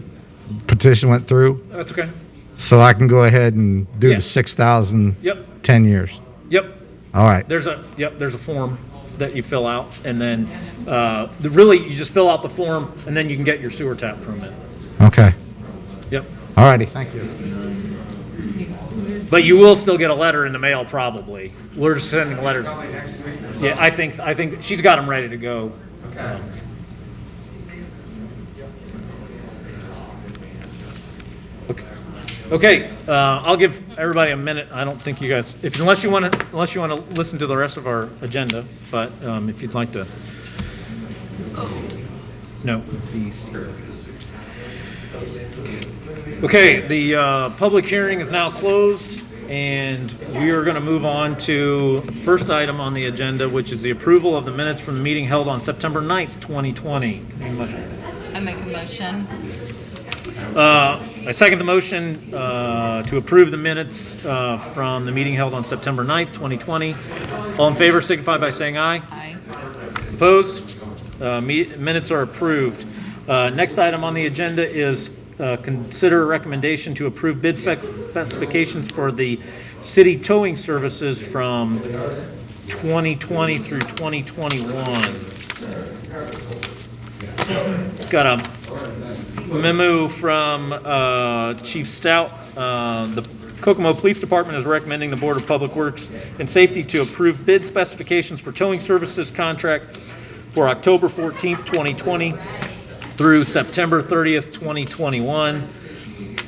petition went through, That's okay. so I can go ahead and do Yeah. the 6,000, Yep. 10 years. Yep. All right. There's a form that you fill out, and then you just fill out the form, and then you can get your sewer tap permit. Okay. Yep. All righty. Thank you. But you will still get a letter in the mail, probably. We're just sending letters. Yeah, I think she's got them ready to go. Okay. Okay. I'll give everybody a minute. I don't think you guys, unless you want to listen to the rest of our agenda. But if you'd like to, no, please. Okay, the public hearing is now closed, and we are going to move on to the first item on the agenda, which is the approval of the minutes from the meeting held on September 9th, 2020. I make a motion. I second the motion to approve the minutes from the meeting held on September 9th, 2020. All in favor signify by saying aye. Aye. Opposed? Minutes are approved. Next item on the agenda is consider a recommendation to approve bid specifications for the city towing services from 2020 through 2021. Got a memo from Chief Stout. The Kokomo Police Department is recommending the Board of Public Works and Safety to approve bid specifications for towing services contract for October 14th, 2020 through September 30th, 2021.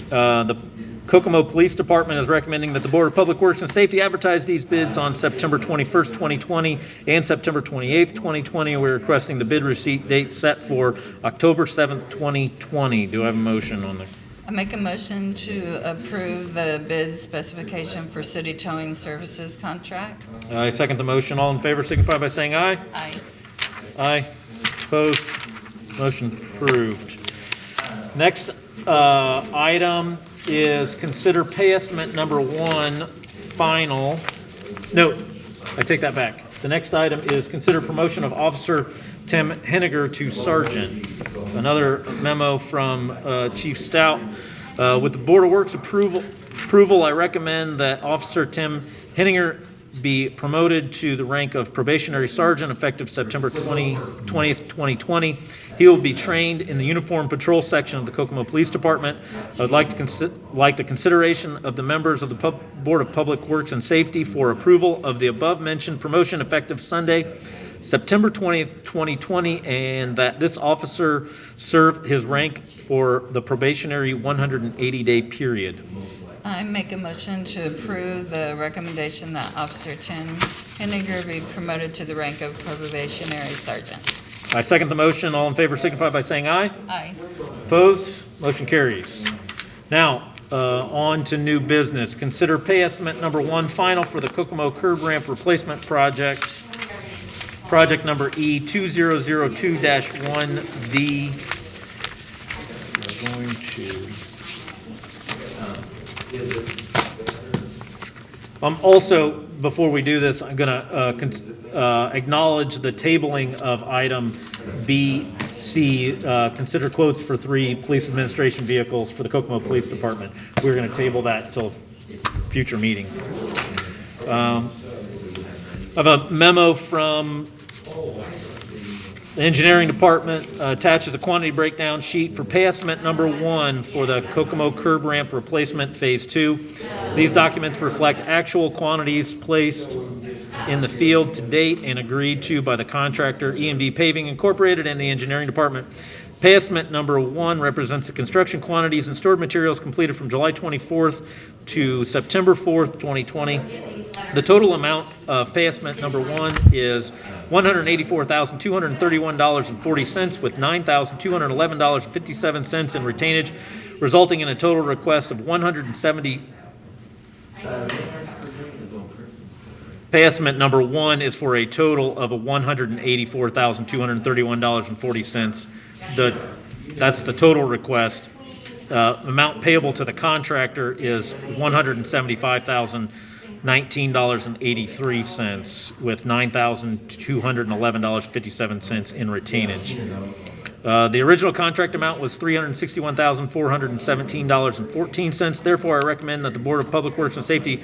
The Kokomo Police Department is recommending that the Board of Public Works and Safety advertise these bids on September 21st, 2020 and September 28th, 2020. We're requesting the bid receipt date set for October 7th, 2020. Do I have a motion on the? I make a motion to approve the bid specification for city towing services contract. I second the motion. All in favor signify by saying aye. Aye. Aye. Opposed? Motion approved. Next item is consider pay estimate number 1 final. No, I take that back. The next item is consider promotion of Officer Tim Henniger to Sergeant. Another memo from Chief Stout. With the Board of Works approval, I recommend that Officer Tim Henniger be promoted to the rank of probationary sergeant effective September 20th, 2020. He will be trained in the uniform patrol section of the Kokomo Police Department. I would like the consideration of the members of the Board of Public Works and Safety for approval of the above-mentioned promotion effective Sunday, September 20th, 2020, and that this officer serve his rank for the probationary 180-day period. I make a motion to approve the recommendation that Officer Tim Henniger be promoted to the rank of probationary sergeant. I second the motion. All in favor signify by saying aye. Aye. Opposed? Motion carries. Now, on to new business. Consider pay estimate number 1 final for the Kokomo curb ramp replacement project. Project number E2002-1D. We're going to. Also, before we do this, I'm going to acknowledge the tabling of item BC. Consider quotes for 3 police administration vehicles for the Kokomo Police Department. We're going to table that until future meeting. I have a memo from the engineering department, attaches a quantity breakdown sheet for pay estimate number 1 for the Kokomo curb ramp replacement phase 2. These documents reflect actual quantities placed in the field to date and agreed to by the contractor E&B Paving Incorporated and the engineering department. Pay estimate number 1 represents the construction quantities and stored materials completed from July 24th to September 4th, 2020. The total amount of pay estimate number 1 is $184,231.40 with $9,211.57 in retainage, resulting in a total request of Pay estimate number 1 is for a total of $184,231.40. That's the total request. Amount payable to the contractor is $175,019.83 with $9,211.57 in retainage. The original contract amount was $361,417.14. Therefore, I recommend that the Board of Public Works and Safety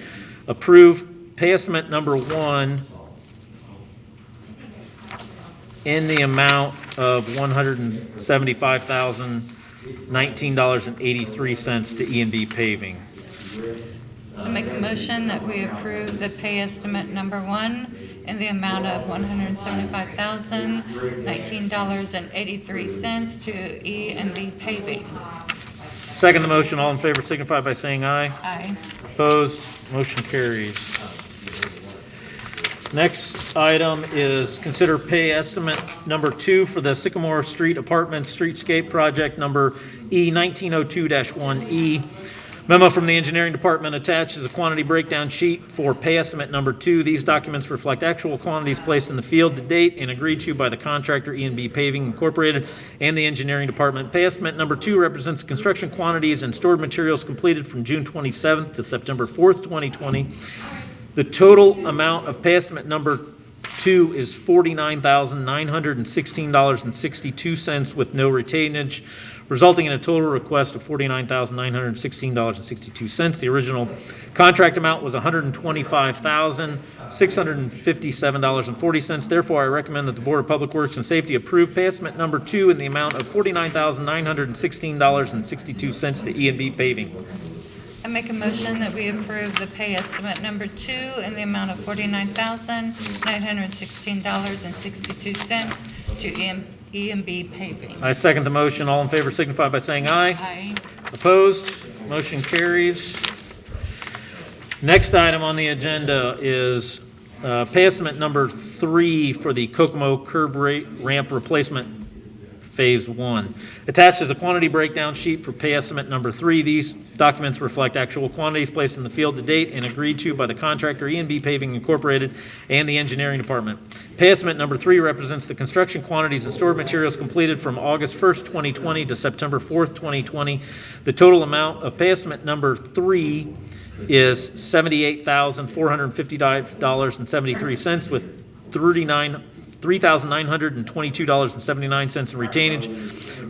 approve pay estimate number 1 in the amount of $175,019.83 to E&B Paving. I make a motion that we approve the pay estimate number 1 in the amount of $175,019.83 to E&B Paving. Second the motion. All in favor signify by saying aye. Aye. Opposed? Motion carries. Next item is consider pay estimate number 2 for the Sycamore Street Apartments Streetscape Project number E1902-1E. Memo from the engineering department attached is a quantity breakdown sheet for pay estimate number 2. These documents reflect actual quantities placed in the field to date and agreed to by the contractor E&B Paving Incorporated and the engineering department. Pay estimate number 2 represents construction quantities and stored materials completed from June 27th to September 4th, 2020. The total amount of pay estimate number 2 is $49,916.62 with no retainage, resulting in a total request of $49,916.62. The original contract amount was $125,657.40. Therefore, I recommend that the Board of Public Works and Safety approve pay estimate number 2 in the amount of $49,916.62 to E&B Paving. I make a motion that we approve the pay estimate number 2 in the amount of $49,916.62 to E&B Paving. I second the motion. All in favor signify by saying aye. Aye. Opposed? Motion carries. Next item on the agenda is pay estimate number 3 for the Kokomo curb ramp replacement Phase 1. Attached is a quantity breakdown sheet for pay estimate number 3. These documents reflect actual quantities placed in the field to date and agreed to by the contractor E&B Paving Incorporated and the engineering department. Pay estimate number 3 represents the construction quantities and stored materials completed from August 1st, 2020 to September 4th, 2020. The total amount of pay estimate number 3 is $78,455.73 with $3,922.79 in retainage,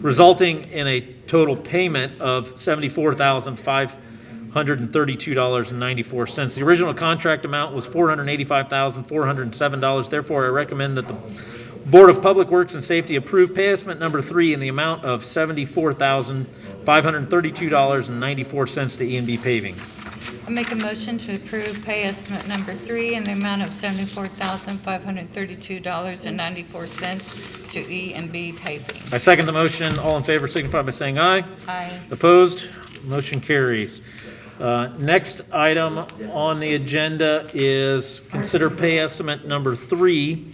resulting in a total payment of $74,532.94. The original contract amount was $485,407. Therefore, I recommend that the Board of Public Works and Safety approve pay estimate number 3 in the amount of $74,532.94 to E&B Paving. I make a motion to approve pay estimate number 3 in the amount of $74,532.94 to E&B Paving. I second the motion. All in favor signify by saying aye. Aye. Opposed? Motion carries. Next item on the agenda is consider pay estimate number 3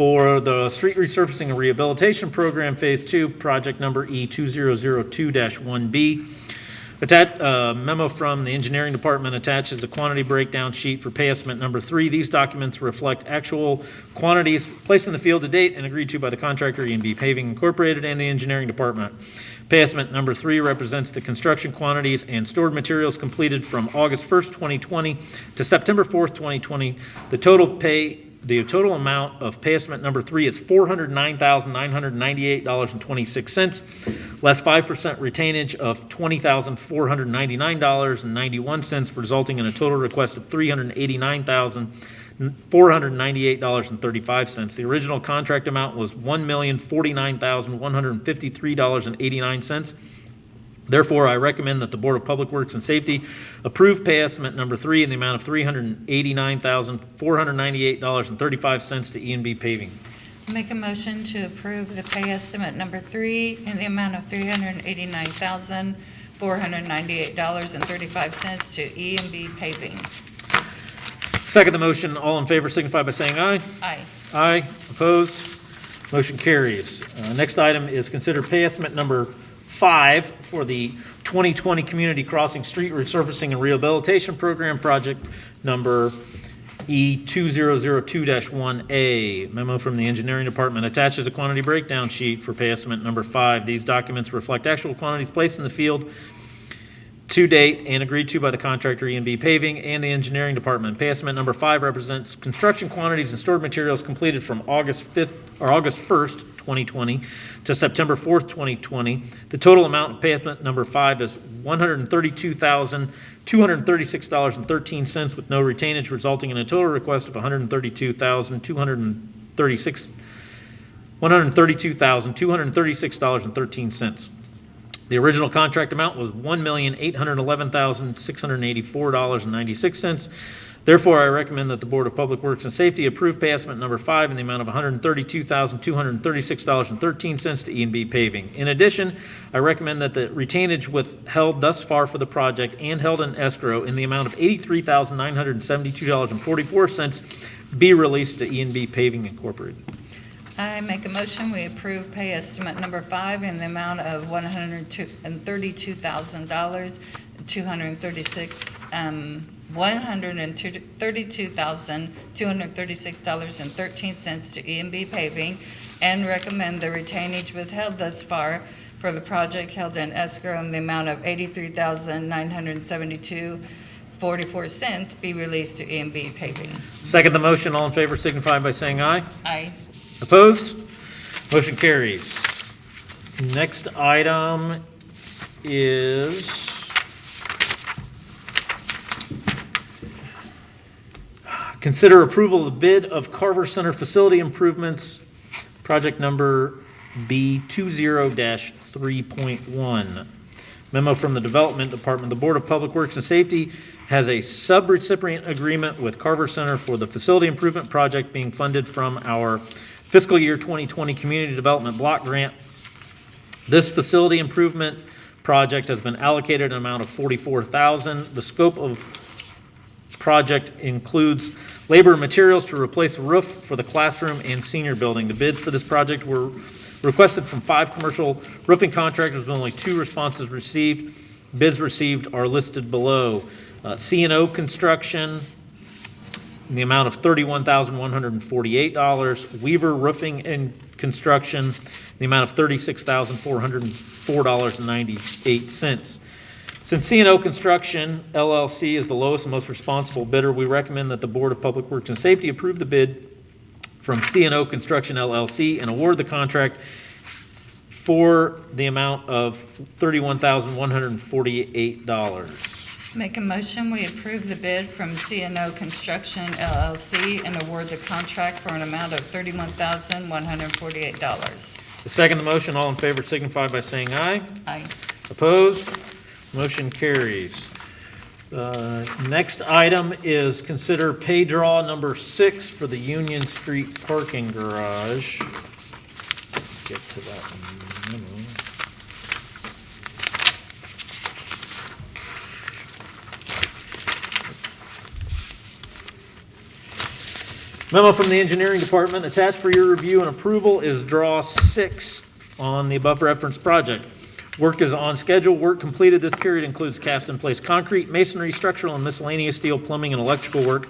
for the Street Resurfacing and Rehabilitation Program Phase 2, project number E2002-1B. Memo from the Engineering Department attaches a quantity breakdown sheet for pay estimate number 3. These documents reflect actual quantities placed in the field to date and agreed to by the contractor E&B Paving Incorporated and the Engineering Department. Pay estimate number 3 represents the construction quantities and stored materials completed from August 1st, 2020 to September 4th, 2020. The total amount of pay estimate number 3 is $409,998.26, less 5% retainage of $20,499.91, resulting in a total request of $389,498.35. The original contract amount was $1,049,153.89. Therefore, I recommend that the Board of Public Works and Safety approve pay estimate number 3 in the amount of $389,498.35 to E&B Paving. Make a motion to approve the pay estimate number 3 in the amount of $389,498.35 to E&B Paving. Second the motion. All in favor signify by saying aye. Aye. Aye. Opposed? Motion carries. Next item is consider pay estimate number 5 for the 2020 Community Crossing Street Resurfacing and Rehabilitation Program, project number E2002-1A. Memo from the Engineering Department attaches a quantity breakdown sheet for pay estimate number 5. These documents reflect actual quantities placed in the field to date and agreed to by the contractor E&B Paving and the Engineering Department. Pay estimate number 5 represents construction quantities and stored materials completed from August 1st, 2020 to September 4th, 2020. The total amount of pay estimate number 5 is $132,236.13 with no retainage, resulting in a total request of $132,236.13. The original contract amount was $1,811,684.96. Therefore, I recommend that the Board of Public Works and Safety approve pay estimate number 5 in the amount of $132,236.13 to E&B Paving. In addition, I recommend that the retainage withheld thus far for the project and held in escrow in the amount of $83,972.44 be released to E&B Paving Incorporated. I make a motion, we approve pay estimate number 5 in the amount of $132,236.13 to E&B Paving, and recommend the retainage withheld thus far for the project held in escrow in the amount of $83,972.44 be released to E&B Paving. Second the motion. All in favor signify by saying aye. Aye. Opposed? Motion carries. Next item is consider approval of the bid of Carver Center facility improvements, project number B20-3.1. Memo from the Development Department. The Board of Public Works and Safety has a sub-recipient agreement with Carver Center for the facility improvement project being funded from our fiscal year 2020 Community Development Block Grant. This facility improvement project has been allocated an amount of $44,000. The scope of project includes labor and materials to replace the roof for the classroom and senior building. The bids for this project were requested from 5 commercial roofing contractors with only 2 responses received. Bids received are listed below. C&O Construction in the amount of $31,148. Weaver Roofing and Construction in the amount of $36,404.98. Since C&O Construction LLC is the lowest and most responsible bidder, we recommend that the Board of Public Works and Safety approve the bid from C&O Construction LLC and award the contract for the amount of $31,148. Make a motion, we approve the bid from C&O Construction LLC and award the contract for an amount of $31,148. Second the motion. All in favor signify by saying aye. Aye. Opposed? Motion carries. Next item is consider pay draw number 6 for the Union Street parking garage. Get to that in a minute. Memo from the engineering department, attached for your review and approval is draw 6 on the above referenced project. Work is on schedule. Work completed this period includes cast-in-place concrete, masonry, structural, and miscellaneous steel, plumbing, and electrical work.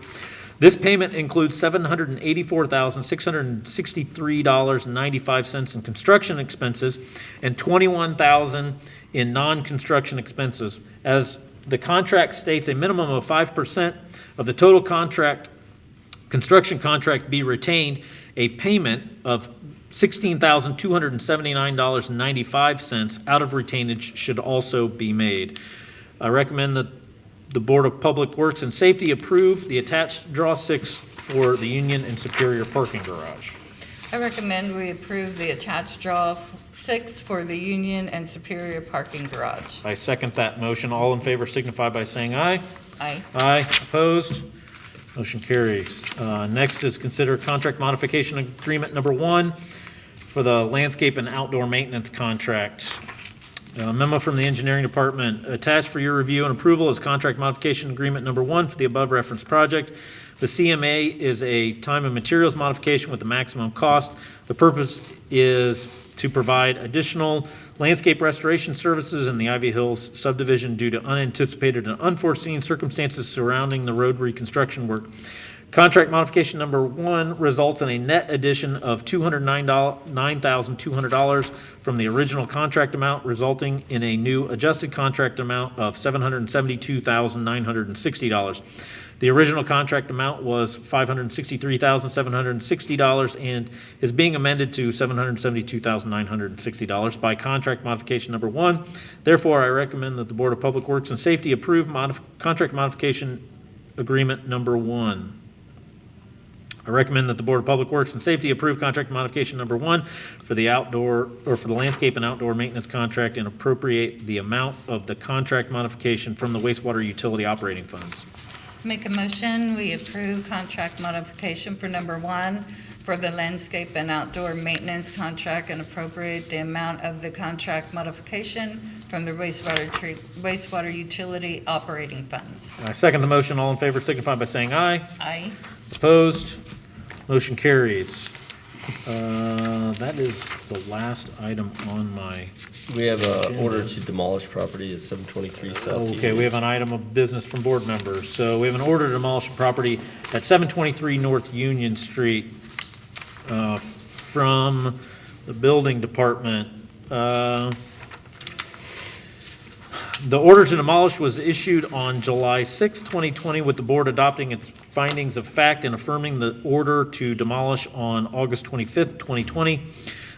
This payment includes $784,663.95 in construction expenses and $21,000 in non-construction expenses. As the contract states, a minimum of 5% of the total construction contract be retained. A payment of $16,279.95 out of retainage should also be made. I recommend that the Board of Public Works and Safety approve the attached draw 6 for the Union and Superior parking garage. I recommend we approve the attached draw 6 for the Union and Superior parking garage. I second that motion. All in favor signify by saying aye. Aye. Aye. Opposed? Motion carries. Next is consider contract modification agreement number 1 for the landscape and outdoor maintenance contract. Memo from the engineering department, attached for your review and approval is contract modification agreement number 1 for the above referenced project. The CMA is a time and materials modification with the maximum cost. The purpose is to provide additional landscape restoration services in the Ivy Hills subdivision due to unanticipated and unforeseen circumstances surrounding the road reconstruction work. Contract modification number 1 results in a net addition of $9,200 from the original contract amount, resulting in a new adjusted contract amount of $772,960. The original contract amount was $563,760 and is being amended to $772,960 by contract modification number 1. Therefore, I recommend that the Board of Public Works and Safety approve contract modification agreement number 1. I recommend that the Board of Public Works and Safety approve contract modification number 1 for the landscape and outdoor maintenance contract and appropriate the amount of the contract modification from the wastewater utility operating funds. Make a motion, we approve contract modification for number 1 for the landscape and outdoor maintenance contract and appropriate the amount of the contract modification from the wastewater utility operating funds. I second the motion. All in favor signify by saying aye. Aye. Opposed? Motion carries. That is the last item on my. We have an order to demolish property at 723 South. Okay, we have an item of business from board members. So we have an order to demolish a property at 723 North Union Street from the building department. The order to demolish was issued on July 6, 2020, with the board adopting its findings of fact and affirming the order to demolish on August 25, 2020.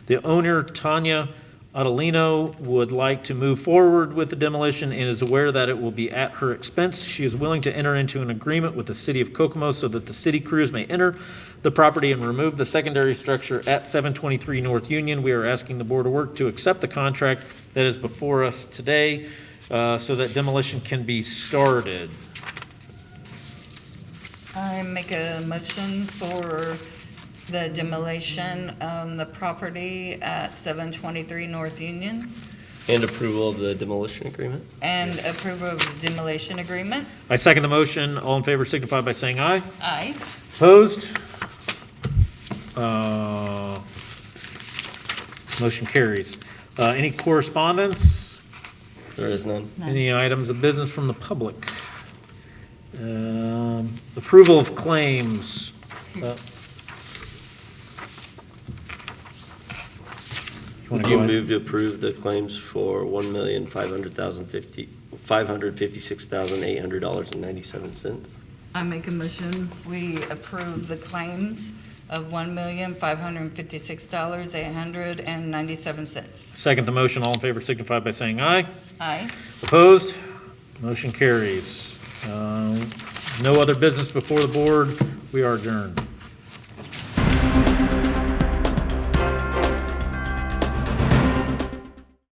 The owner, Tanya Adelino, would like to move forward with the demolition and is aware that it will be at her expense. She is willing to enter into an agreement with the city of Kokomo so that the city crews may enter the property and remove the secondary structure at 723 North Union. We are asking the Board of Work to accept the contract that is before us today, so that demolition can be started. I make a motion for the demolition on the property at 723 North Union And approval of the demolition agreement. and approval of the demolition agreement. I second the motion. All in favor signify by saying aye. Aye. Opposed? Motion carries. Any correspondence? There is none. Any items of business from the public? Approval of claims. Would you move to approve the claims for $1,556,800.97? I make a motion, we approve the claims of $1,556,897. Second the motion. All in favor signify by saying aye. Aye. Opposed? Motion carries. No other business before the board. We are adjourned.